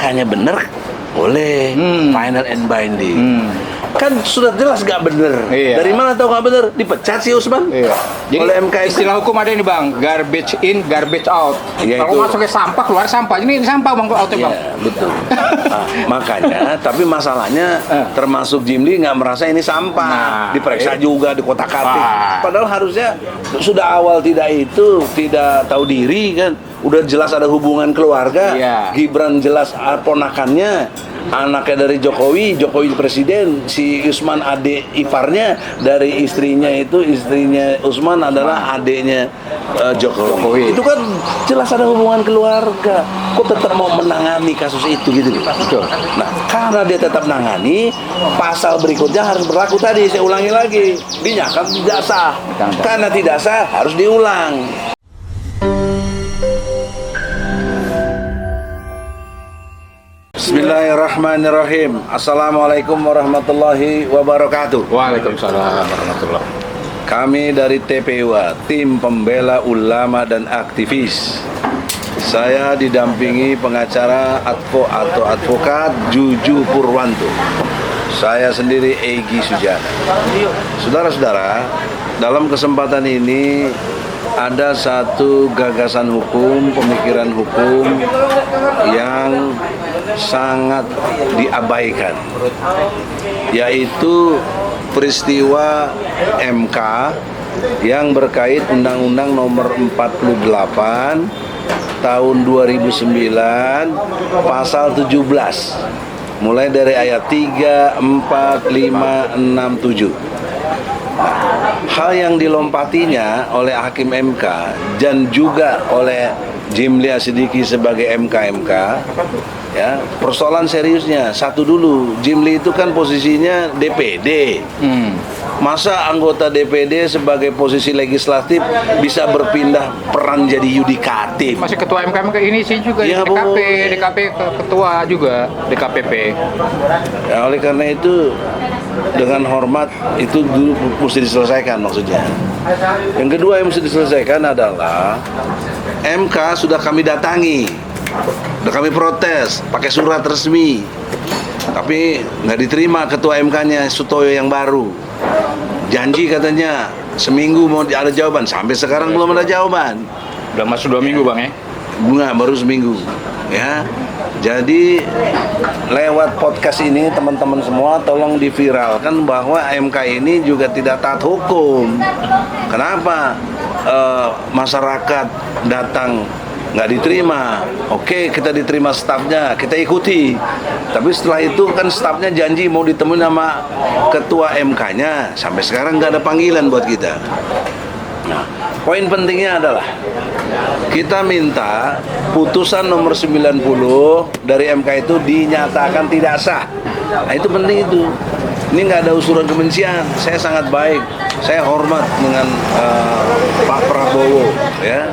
MK-nya bener, boleh final and binding. Kan sudah jelas nggak bener. Iya. Dari mana tahu nggak bener? Dipecat si Usman. Iya. Jadi Oleh MK itu. istilah hukum ada ini bang, garbage in, garbage out. Iya, Kalau itu. masuknya sampah, keluar sampah. Ini sampah bang, outnya bang. Iya, betul. Nah, makanya, tapi masalahnya termasuk Jimli nggak merasa ini sampah. Nah, Diperiksa juga, di kotak-katik. Wah. Padahal harusnya sudah awal tidak tidak tahu diri kan. Udah jelas ada hubungan keluarga. Iya. Gibran jelas ponakannya. Anaknya dari Jokowi presiden, si Usman adik iparnya, dari istrinya Usman adalah adiknya Jokowi. Itu kan jelas ada hubungan keluarga. Kok tetap mau menangani kasus itu gitu loh. Betul. Nah, karena dia tetap menangani, pasal berikutnya harus berlaku tadi. Saya ulangi lagi, dinyatakan tidak sah. Karena tidak sah harus diulang. Bismillahirrahmanirrahim. Assalamualaikum warahmatullahi wabarakatuh. Waalaikumsalam warahmatullahi. Kami dari TPUA, Tim Pembela Ulama dan Aktivis. Saya didampingi pengacara advokat Juju Purwanto. Saya sendiri Egy Sujana. Saudara-saudara, dalam kesempatan ini ada satu gagasan hukum, pemikiran hukum yang sangat diabaikan, yaitu peristiwa MK yang berkait Undang-Undang Nomor 48 tahun 2009 pasal 17 mulai dari ayat 3, 4, 5, 6, 7. Hal yang dilompatinya oleh Hakim MK dan juga oleh Jimli Asidiki sebagai MK, ya, persoalan seriusnya satu dulu. Jimli itu kan posisinya DPD. Masa anggota DPD sebagai posisi legislatif bisa berpindah peran jadi yudikatif? Masih ketua MK ini sih juga Ya, DKP ketua juga DKPP. Ya, oleh karena itu dengan hormat itu dulu mesti diselesaikan maksudnya. Yang kedua yang mesti diselesaikan adalah MK sudah kami datangi, sudah kami protes pakai surat resmi, tapi nggak diterima ketua MK-nya Sutoyo yang baru. Janji katanya seminggu mau ada jawaban, sampai sekarang belum ada jawaban. Udah masuk 2 minggu bang ya? Bunga baru seminggu, ya. Jadi lewat podcast ini teman-teman semua tolong diviralkan bahwa MK ini juga tidak taat hukum. Kenapa masyarakat datang nggak diterima? Oke, kita diterima stafnya, kita ikuti. Tapi setelah itu kan stafnya janji mau ditemuin sama ketua MK-nya. Sampai sekarang nggak ada panggilan buat kita. Nah, poin pentingnya adalah kita minta putusan nomor 90 dari MK itu dinyatakan tidak sah. Nah, itu penting itu. Ini nggak ada usulan kebencian. Saya sangat baik. Saya hormat dengan Pak Prabowo, ya.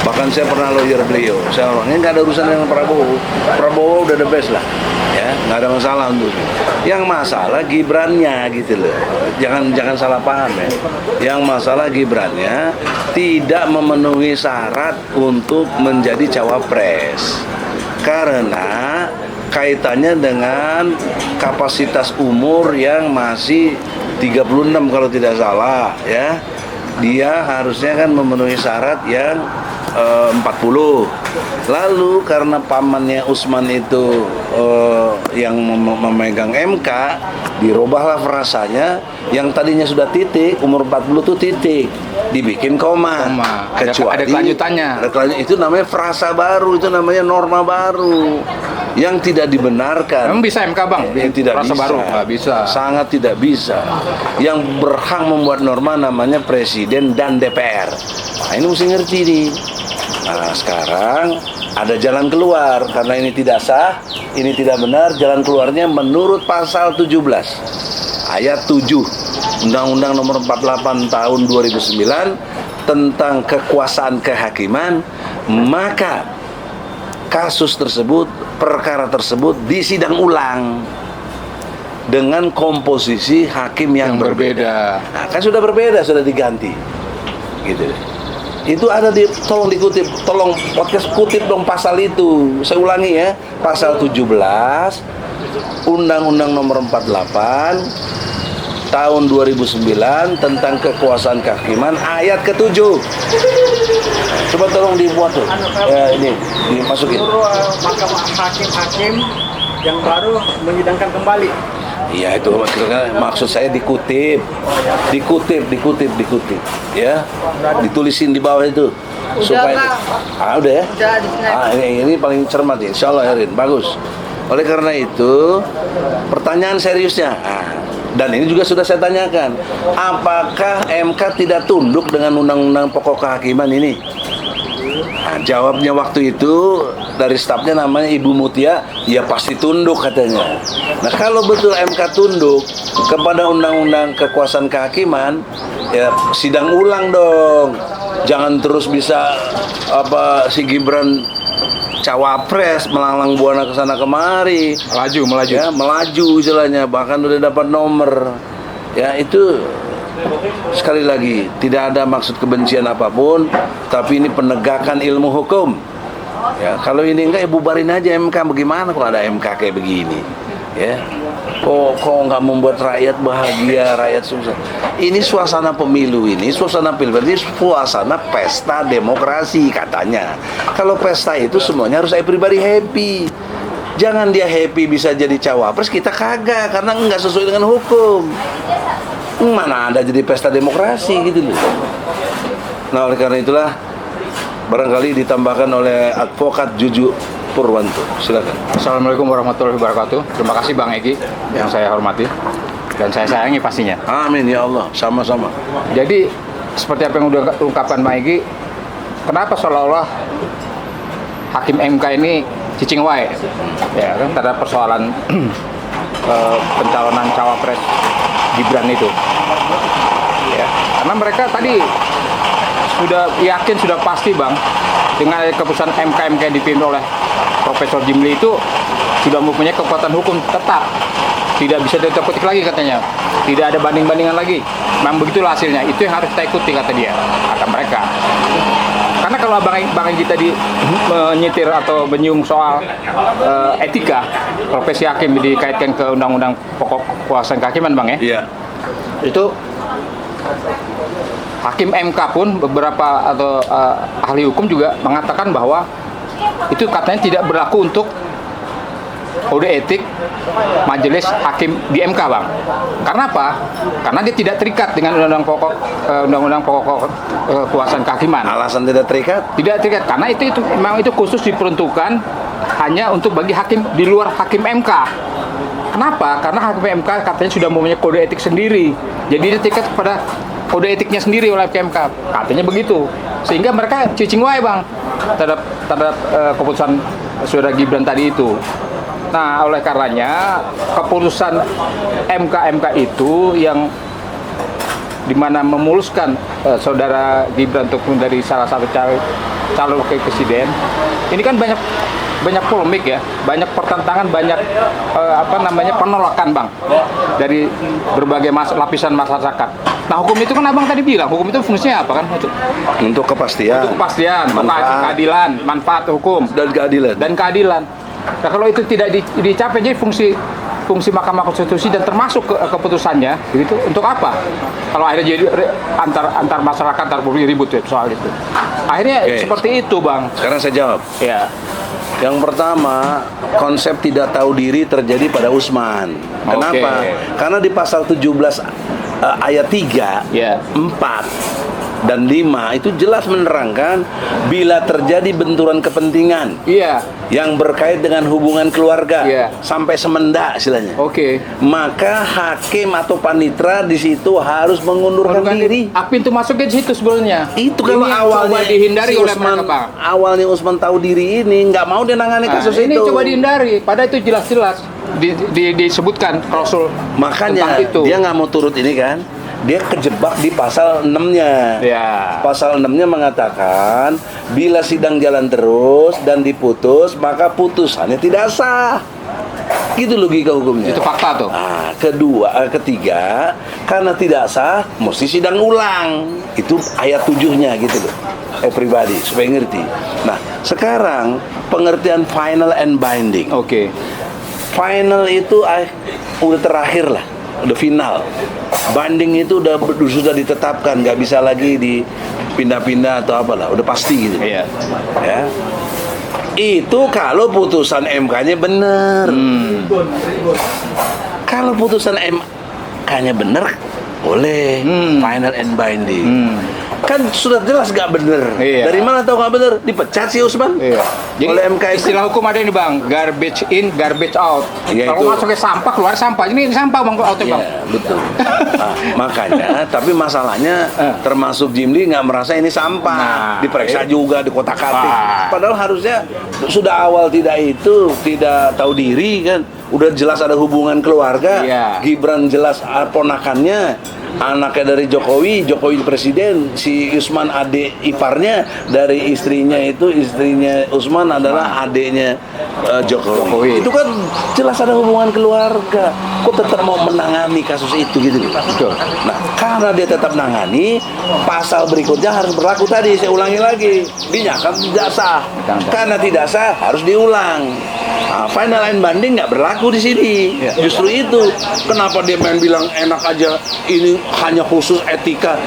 Bahkan saya pernah lawyer beliau. Saya orangnya nggak ada urusan dengan Prabowo. Prabowo udah the best lah, ya. Nggak ada masalah untuk itu. Yang masalah Gibrannya gitu loh. Jangan salah paham ya. Yang masalah Gibrannya tidak memenuhi syarat untuk menjadi cawapres. Karena kaitannya dengan kapasitas umur yang masih 36 kalau tidak salah, ya. Dia harusnya kan memenuhi syarat yang 40. Lalu karena pamannya Usman itu yang memegang MK, dirubahlah frasanya, yang tadinya sudah titik, umur 40 itu titik, dibikin koma. Ada kelanjutannya. Itu namanya frasa baru, itu namanya norma baru yang tidak dibenarkan. Emang bisa MK bang? Yang tidak frasa bisa. baru? Nggak bisa. Sangat tidak bisa. Yang berhak membuat norma namanya Presiden dan DPR. Nah, ini mesti ngerti nih. Nah, sekarang ada jalan keluar karena ini tidak sah, ini tidak benar. Jalan keluarnya menurut pasal 17 ayat 7 Undang-Undang Nomor 48 tahun 2009 tentang kekuasaan kehakiman, maka kasus tersebut, perkara tersebut disidang ulang dengan komposisi hakim yang berbeda. Nah, kan sudah berbeda, sudah diganti. Gitu. Itu ada tolong dikutip, tolong podcast kutip dong pasal itu. Saya ulangi ya, pasal 17 Undang-Undang Nomor 48 tahun 2009 tentang kekuasaan kehakiman ayat ke-7. Coba tolong dibuat tuh. Ini dimasukin. Seluruh mahkamah hakim-hakim yang baru menyidangkan kembali. Iya itu maksud saya dikutip, ya, ditulisin di bawah itu supaya udah ya. Ini paling cermat ya, insya Allah Erin, bagus. Oleh karena itu pertanyaan seriusnya, dan ini juga sudah saya tanyakan, apakah MK tidak tunduk dengan undang-undang pokok kehakiman ini? Jawabnya waktu itu dari stafnya namanya Ibu Mutia, ya pasti tunduk katanya. Nah kalau betul MK tunduk kepada undang-undang kekuasaan kehakiman, ya sidang ulang dong. Jangan terus bisa si Gibran cawapres melanglang buana ke sana kemari, melaju ya, melaju istilahnya, bahkan udah dapat nomor. Ya itu sekali lagi tidak ada maksud kebencian apapun, tapi ini penegakan ilmu hukum. Ya, kalau ini enggak ya bubarin aja MK. Bagaimana kalau ada MK kayak begini? Ya. Kok nggak membuat rakyat bahagia, rakyat susah. Ini suasana pemilu ini, suasana pilpres ini suasana pesta demokrasi katanya. Kalau pesta itu semuanya harus everybody happy. Jangan dia happy bisa jadi cawapres, kita kagak karena nggak sesuai dengan hukum. Mana ada jadi pesta demokrasi gitu loh. Nah oleh karena itulah barangkali ditambahkan oleh advokat Juju Purwanto. Silakan. Assalamualaikum warahmatullahi wabarakatuh. Terima kasih Bang Egi yang saya hormati dan saya sayangi pastinya. Amin ya Allah, sama-sama. Jadi seperti apa yang udah ungkapkan Bang Egi, kenapa seolah-olah hakim MK ini cicing wae, ya kan, terhadap persoalan pencalonan cawapres Gibran itu, ya, karena mereka tadi sudah yakin, sudah pasti Bang, dengan keputusan MK yang dipimpin oleh Profesor Jimli itu sudah mempunyai kekuatan hukum tetap, tidak bisa dipetik lagi katanya, tidak ada banding-bandingan lagi. Memang begitulah hasilnya, itu yang harus kita ikuti kata dia, kata mereka. Karena kalau Bang Egi tadi menyetir atau menyinggung soal etika profesi hakim dikaitkan ke undang-undang pokok kekuasaan kehakiman Bang ya. Iya. Itu hakim MK pun beberapa atau ahli hukum juga mengatakan bahwa itu katanya tidak berlaku untuk kode etik majelis hakim di MK Bang. Karena apa? Karena dia tidak terikat dengan undang-undang pokok kekuasaan kehakiman. Alasan tidak terikat? Tidak terikat karena itu memang itu khusus diperuntukkan hanya untuk bagi hakim di luar hakim MK. Kenapa? Karena hakim MK katanya sudah mempunyai kode etik sendiri. Jadi dia terikat kepada kode etiknya sendiri oleh MK. Katanya begitu. Sehingga mereka cicing wae Bang terhadap keputusan Saudara Gibran tadi itu. Nah, oleh karenanya keputusan MK itu yang dimana memuluskan Saudara Gibran untuk menjadi salah satu calon wakil presiden, ini kan banyak polemik ya, banyak pertentangan, banyak penolakan Bang dari berbagai lapisan masyarakat. Nah hukum itu kan Abang tadi bilang, hukum itu fungsinya apa kan? Untuk kepastian. Untuk kepastian, keadilan, manfaat hukum dan keadilan. Nah kalau itu tidak dicapai, jadi fungsi Mahkamah Konstitusi dan termasuk keputusannya, begitu untuk apa? Kalau akhirnya jadi antar masyarakat ribut ya soal itu. Akhirnya seperti itu Bang. Sekarang saya jawab. Ya. Yang pertama, konsep tidak tahu diri terjadi pada Usman. Kenapa? Karena di pasal 17 ayat 3, 4 dan 5 itu jelas menerangkan bila terjadi benturan kepentingan yang berkait dengan hubungan keluarga sampai semenda istilahnya. Maka hakim atau panitera di situ harus mengundurkan diri. Apa itu masuknya di situ sebenarnya? Itu kalau awalnya dihindari oleh Usman, mereka. awalnya Usman tahu diri ini nggak mau dia nangani kasus ini itu. Coba dihindari. Padahal itu jelas-jelas disebutkan klausul. Makanya itu. Dia nggak mau turut ini kan. Dia kejebak di pasal 6-nya. Pasal 6-nya mengatakan bila sidang jalan terus dan diputus maka putusannya tidak sah. Gitu logika hukumnya. Itu fakta tuh. Nah, ketiga, karena tidak sah, mesti sidang ulang. Itu ayat 7-nya gitu loh. Everybody, supaya ngerti. Nah, sekarang pengertian final and binding. Oke. Final itu udah terakhir lah, udah final. Binding itu sudah ditetapkan, nggak bisa lagi dipindah-pindah atau apalah, udah pasti gitu. Iya. Ya. Itu kalau putusan MK-nya benar. Kalau putusan MK-nya benar, boleh final and binding. Kan sudah jelas nggak benar. Iya. Dari mana tahu nggak benar? Dipecat si Usman. Iya. Jadi Oleh MK itu. istilah hukum ada ini Bang, garbage in, garbage out. Iya, Kalau itu. masuknya sampah, keluar sampah. Ini sampah Bang, outnya Bang. Iya, betul. Nah, makanya, tapi masalahnya termasuk Jimli nggak merasa ini sampah. Nah, Diperiksa juga, di kotak-katik. Ah. Padahal harusnya sudah awal tidak tidak tahu diri kan. Udah jelas ada hubungan keluarga. Iya. Gibran jelas ponakannya, anaknya dari Jokowi presiden, si Usman adik iparnya, dari istrinya Usman adalah adiknya Jokowi. Itu kan jelas ada hubungan keluarga. Kok tetap mau menangani kasus itu gitu? Betul. Nah, karena dia tetap menangani, pasal berikutnya harus berlaku tadi. Saya ulangi lagi, dinyatakan tidak sah. Karena tidak sah harus diulang. Nah, final and binding nggak berlaku di sini. Justru itu. Kenapa dia main bilang enak aja? Ini hanya khusus etika.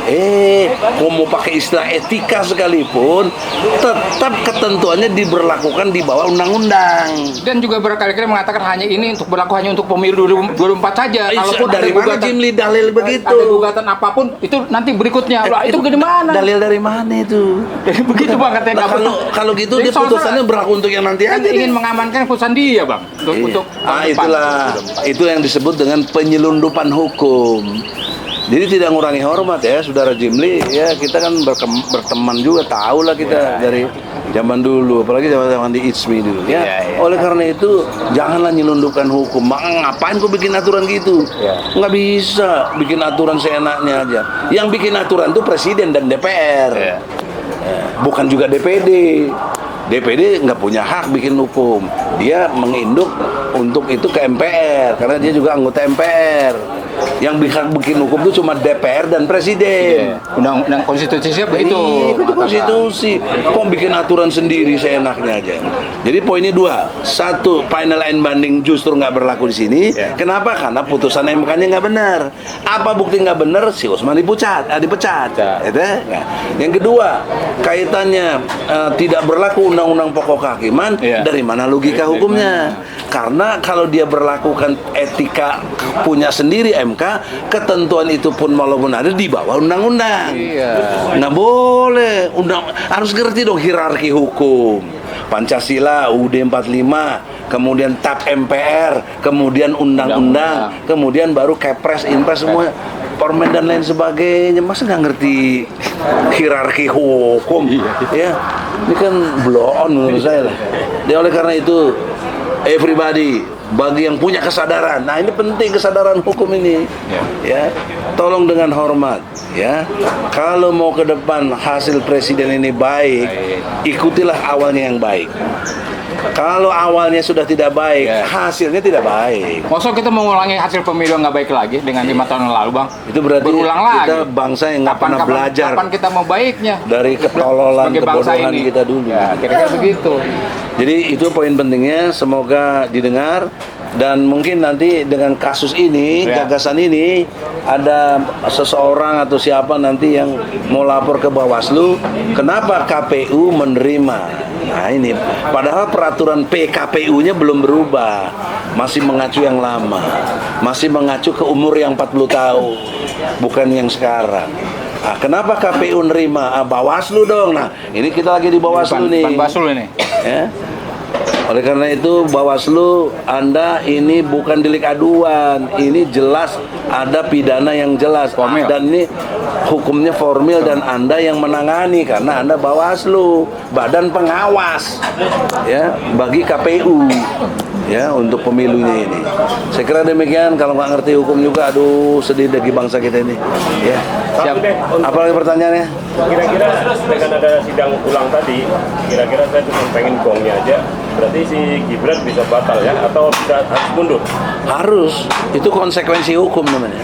Kok mau pakai istilah etika sekalipun, tetap ketentuannya diberlakukan di bawah undang-undang. Dan juga berkali-kali mengatakan hanya berlaku hanya untuk pemilu 2024 saja. Kalaupun dari ada mana gugatan, Jimli dalil begitu? ada gugatan apapun, itu nanti berikutnya. Lah, itu di mana? Dalil dari mana itu? Jadi begitu Bang katanya. Nah, nggak betul. kalau gitu Jadi dia putusannya berlaku untuk yang nanti kan aja. ingin deh. mengamankan putusan dia Bang. Untuk tahun depan. Itulah itu yang disebut dengan penyelundupan hukum. Jadi tidak ngurangi hormat ya, saudara Jimli. Ya kita kan berteman juga, tahu lah kita dari zaman dulu, apalagi zaman di ISMI dulu. Ya. Oleh karena itu janganlah nyelundupkan hukum. Ngapain kok bikin aturan gitu? Nggak bisa bikin aturan seenaknya aja. Yang bikin aturan itu presiden dan DPR. Bukan juga DPD. DPD nggak punya hak bikin hukum. Dia menginduk untuk itu ke MPR karena dia juga anggota MPR. Yang bisa bikin hukum itu cuma DPR dan presiden. Undang-undang konstitusi siapa itu? Itu konstitusi. Kok bikin aturan sendiri seenaknya aja. Jadi poinnya dua. Satu, final and binding justru nggak berlaku di sini. Kenapa? Karena putusan MK-nya nggak benar. Apa bukti nggak benar? Si Usman dipecat. Gitu. Nah, yang kedua, kaitannya tidak berlaku undang-undang pokok kehakiman. Dari mana logika hukumnya? Karena kalau dia berlakukan etika punya sendiri MK, ketentuan itu pun walaupun ada di bawah undang-undang. Nggak boleh. Harus ngerti dong hierarki hukum. Pancasila, UUD 45, kemudian TAP MPR, kemudian undang-undang, kemudian baru Kepres, Inpres semua, Permen dan lain sebagainya. Masa nggak ngerti hierarki hukum? Ya, ini kan blow on menurut saya lah. Jadi oleh karena itu, everybody, bagi yang punya kesadaran, nah ini penting kesadaran hukum ini, ya, tolong dengan hormat, ya. Kalau mau ke depan hasil presiden ini baik, ikutilah awalnya yang baik. Kalau awalnya sudah tidak baik, hasilnya tidak baik. Masa kita mau ngulangi hasil pemilu nggak baik lagi dengan 5 tahun yang lalu Bang? Itu berarti berulang kita lagi. bangsa yang nggak pernah belajar. Kapan kita mau baiknya? Dari ketololan, Sebagai bangsa kebodohan ini. kita dulu. Ya, kira-kira begitu. Jadi itu poin pentingnya, semoga didengar. Dan mungkin nanti dengan kasus ini, gagasan ini, ada seseorang atau siapa nanti yang mau lapor ke Bawaslu, kenapa KPU menerima. Nah ini, padahal peraturan PKPU-nya belum berubah, masih mengacu yang lama, masih mengacu ke umur yang 40 tahun, bukan yang sekarang. Nah, kenapa KPU nerima? Bawaslu dong. Nah, ini kita lagi di Bawaslu nih. Bawaslu ini. Ya. Oleh karena itu Bawaslu, Anda ini bukan delik aduan, ini jelas ada pidana yang jelas, formil. Dan ini hukumnya formil dan Anda yang menangani karena Anda Bawaslu, badan pengawas ya bagi KPU. ya untuk pemilunya ini. Saya kira demikian. Kalau nggak ngerti hukum juga, aduh sedih bagi bangsa kita ini. Ya. Siap. Apalagi pertanyaannya? Kira-kira dengan ada sidang ulang tadi, kira-kira saya cuma pengen gongnya aja. Berarti si Gibran bisa batal ya, atau bisa harus mundur? Harus. Itu konsekuensi hukum namanya.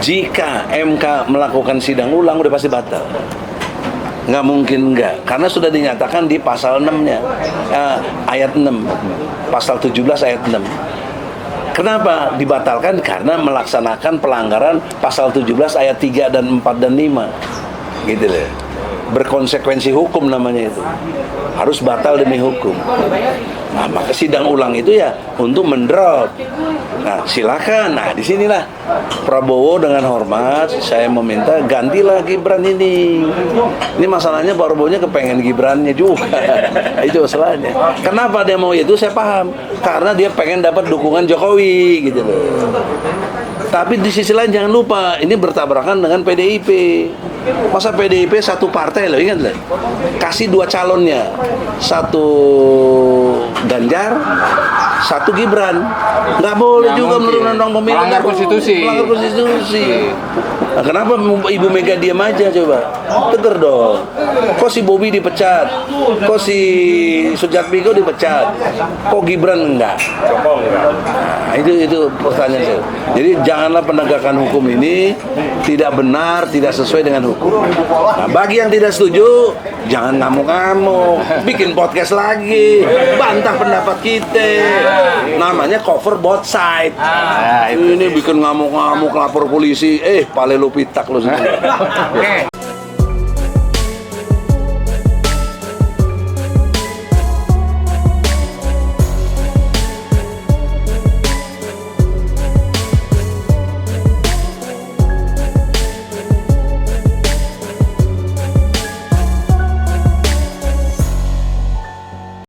Jika MK melakukan sidang ulang udah pasti batal. Nggak mungkin nggak, karena sudah dinyatakan di pasal 6-nya, ayat 6, pasal 17 ayat 6. Kenapa dibatalkan? Karena melaksanakan pelanggaran pasal 17 ayat 3 dan 4 dan 5. Gitu deh. Berkonsekuensi hukum namanya itu. Harus batal demi hukum. Nah, maka sidang ulang itu ya untuk mendrop. Nah, silakan. Nah, disinilah Prabowo dengan hormat saya meminta gantilah Gibran ini. Ini masalahnya Pak Prabowo-nya kepengen Gibrannya juga. Itu masalahnya. Kenapa dia mau itu saya paham. Karena dia pengen dapat dukungan Jokowi gitu loh. Tapi di sisi lain jangan lupa ini bertabrakan dengan PDIP. Masa PDIP satu partai loh, ingat loh. Kasih dua calonnya. Satu Ganjar, satu Gibran. Nggak boleh Nggak juga mungkin. menurut undang pemilu. Melanggar konstitusi. Melanggar konstitusi. Nah, kenapa Ibu Mega diam aja coba? Tegar dong. Kok si Bobi dipecat? Kok si Sujatmiko dipecat? Kok Gibran enggak? Jokong enggak? Nah, itu pertanyaan saya. Jadi janganlah penegakan hukum ini tidak benar, tidak sesuai dengan hukum. Nah, bagi yang tidak setuju, jangan ngamuk-ngamuk, bikin podcast lagi, bantah pendapat kita. Namanya cover both side. Ini bikin ngamuk-ngamuk lapor polisi, pale lu pitak lu. Oke.